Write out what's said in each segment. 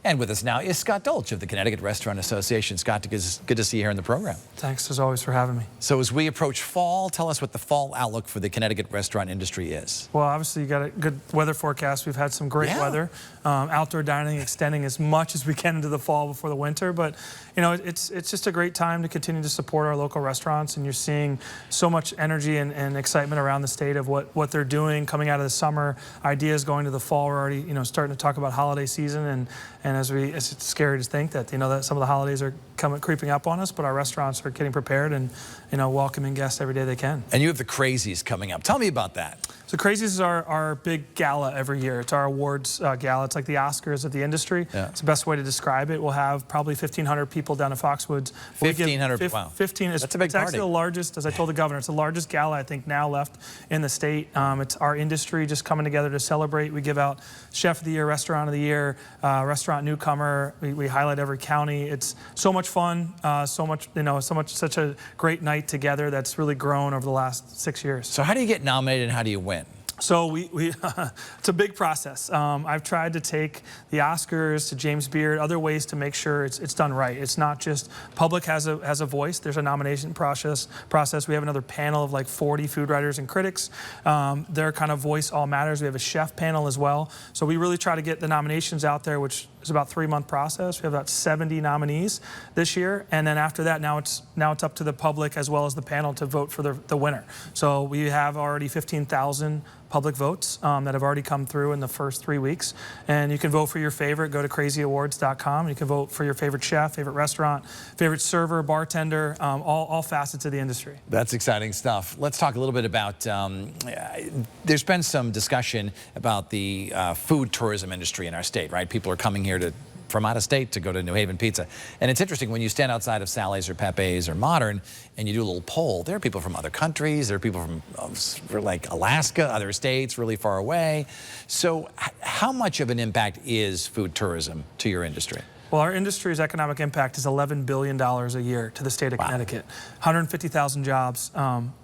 And with us now is Scott Dolch of the Connecticut Restaurant Association. Scott, good to see you here in the program. Thanks as always for having me. So as we approach fall, tell us what the fall outlook for the Connecticut restaurant industry is. Well, obviously you got a good weather forecast. We've had some great weather. Outdoor dining extending as much as we can into the fall before the winter. But, you know, it's just a great time to continue to support our local restaurants. And you're seeing so much energy and excitement around the state of what they're doing coming out of the summer. Ideas going to the fall. We're already, you know, starting to talk about holiday season. And it's scary to think that, you know, that some of the holidays are creeping up on us, but our restaurants are getting prepared and, you know, welcoming guests every day they can. And you have the Crazies coming up. Tell me about that. So Crazies is our big gala every year. It's our awards gala. It's like the Oscars of the industry. Yeah. It's the best way to describe it. We'll have probably 1,500 people down in Foxwoods. 1,500, wow. 15 is, that's a big it's party. Actually the largest, as I told the governor, it's the largest gala I think now left in the state. It's our industry just coming together to celebrate. We give out Chef of the Year, Restaurant of the Year, Restaurant Newcomer. We highlight every county. It's so much fun, such a great night together that's really grown over the last 6 years. So how do you get nominated and how do you win? So it's a big process. I've tried to take the Oscars to James Beard, other ways to make sure it's done right. It's not just public has a voice. There's a nomination process. We have another panel of like 40 food writers and critics. Their kind of voice all matters. We have a chef panel as well. So we really try to get the nominations out there, which is about a 3-month process. We have about 70 nominees this year, and then after that, now it's up to the public as well as the panel to vote for the winner. So we have already 15,000 public votes that have already come through in the first 3 weeks. And you can vote for your favorite. Go to crazyawards.com. You can vote for your favorite chef, favorite restaurant, favorite server, bartender, all facets of the industry. That's exciting stuff. Let's talk a little bit about, there's been some discussion about the food tourism industry in our state, right? People are coming here from out of state to go to New Haven Pizza. And it's interesting when you stand outside of Sally's or Pepe's or Modern and you do a little poll, there are people from other countries, there are people from like Alaska, other states really far away. So how much of an impact is food tourism to your industry? Well, our industry's economic impact is $11 billion a year to the state of Connecticut. 150,000 jobs.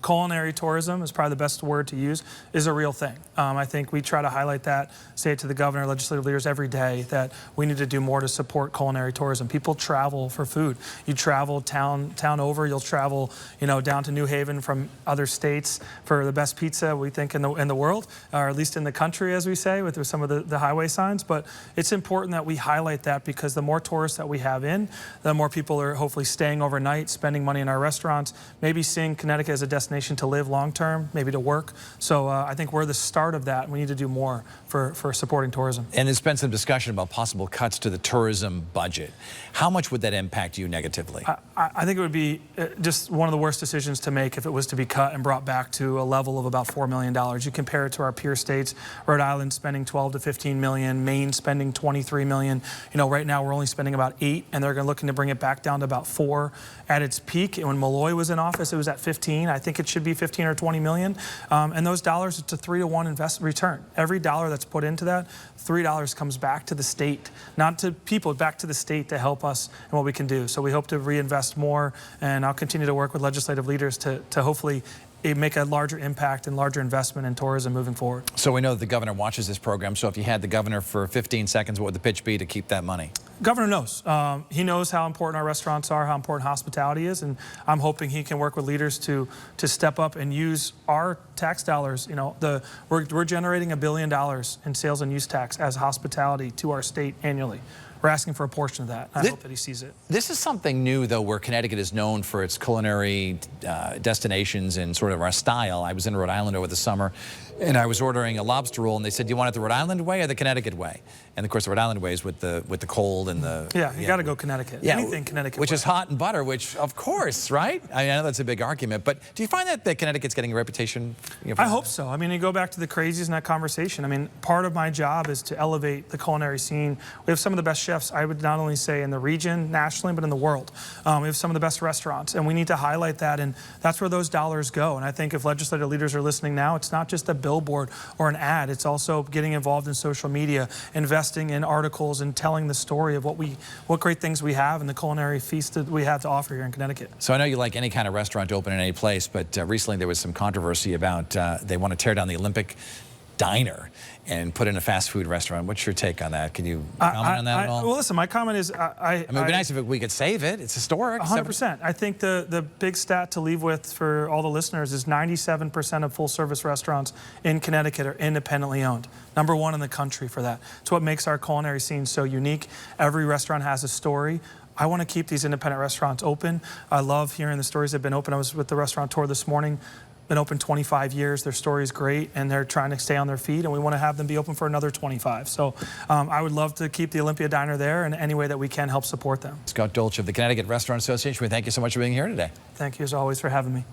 Culinary tourism is probably the best word to use, is a real thing. I think we try to highlight that, say it to the governor, legislative leaders every day, that we need to do more to support culinary tourism. People travel for food. You travel town over, you'll travel, you know, down to New Haven from other states for the best pizza, we think, in the world, or at least in the country, as we say, with some of the highway signs. But it's important that we highlight that, because the more tourists that we have in, the more people are hopefully staying overnight, spending money in our restaurants, maybe seeing Connecticut as a destination to live long-term, maybe to work. So I think we're the start of that. We need to do more for supporting tourism. And there's been some discussion about possible cuts to the tourism budget. How much would that impact you negatively? I think it would be just one of the worst decisions to make if it was to be cut and brought back to a level of about $4 million. You compare it to our peer states, Rhode Island spending 12 to 15 million, Maine spending 23 million. You know, right now we're only spending about 8, and they're looking to bring it back down to about 4 at its peak. And when Malloy was in office, it was at 15. I think it should be 15 or 20 million. And those dollars, it's a 3-to-1 investment return. Every dollar that's put into that, $3 comes back to the state, not to people, back to the state to help us in what we can do. So we hope to reinvest more, and I'll continue to work with legislative leaders to hopefully make a larger impact and larger investment in tourism moving forward. So we know that the governor watches this program. So if you had the governor for 15 seconds, what would the pitch be to keep that money? Governor knows. He knows how important our restaurants are, how important hospitality is, and I'm hoping he can work with leaders to step up and use our tax dollars. You know, we're generating $1 billion in sales and use tax as hospitality to our state annually. We're asking for a portion of that. I hope that he sees it. This is something new, though, where Connecticut is known for its culinary destinations and sort of our style. I was in Rhode Island over the summer, and I was ordering a lobster roll, and they said, "Do you want it the Rhode Island way or the Connecticut way?" And of course, the Rhode Island way is with the cold and the you got to go Connecticut. Yeah, anything Connecticut, which is hot and butter. Which, of course, right? I know that's a big argument, but do you find that Connecticut's getting a reputation? I hope so. I mean, you go back to the Crazies in that conversation. I mean, part of my job is to elevate the culinary scene. We have some of the best chefs, I would not only say in the region, nationally, but in the world. We have some of the best restaurants, and we need to highlight that, and that's where those dollars go. And I think if legislative leaders are listening now, it's not just a billboard or an ad. It's also getting involved in social media, investing in articles, and telling the story of what great things we have and the culinary feast that we have to offer here in Connecticut. So I know you like any kind of restaurant to open in any place, but recently there was some controversy about they want to tear down the Olympic diner and put in a fast food restaurant. What's your take on that? Can you comment on that at all? Well, listen, my comment is I mean, it'd be nice if we could save it. It's historic. 100%. I think the big stat to leave with for all the listeners is 97% of full-service restaurants in Connecticut are independently owned. #1 in the country for that. It's what makes our culinary scene so unique. Every restaurant has a story. I want to keep these independent restaurants open. I love hearing the stories that have been open. I was with the restaurateur this morning. Been open 25 years. Their story is great, and they're trying to stay on their feet, and we want to have them be open for another 25. So I would love to keep the Olympia Diner there in any way that we can help support them. Scott Dolch of the Connecticut Restaurant Association, we thank you so much for being here today. Thank you, as always, for having me.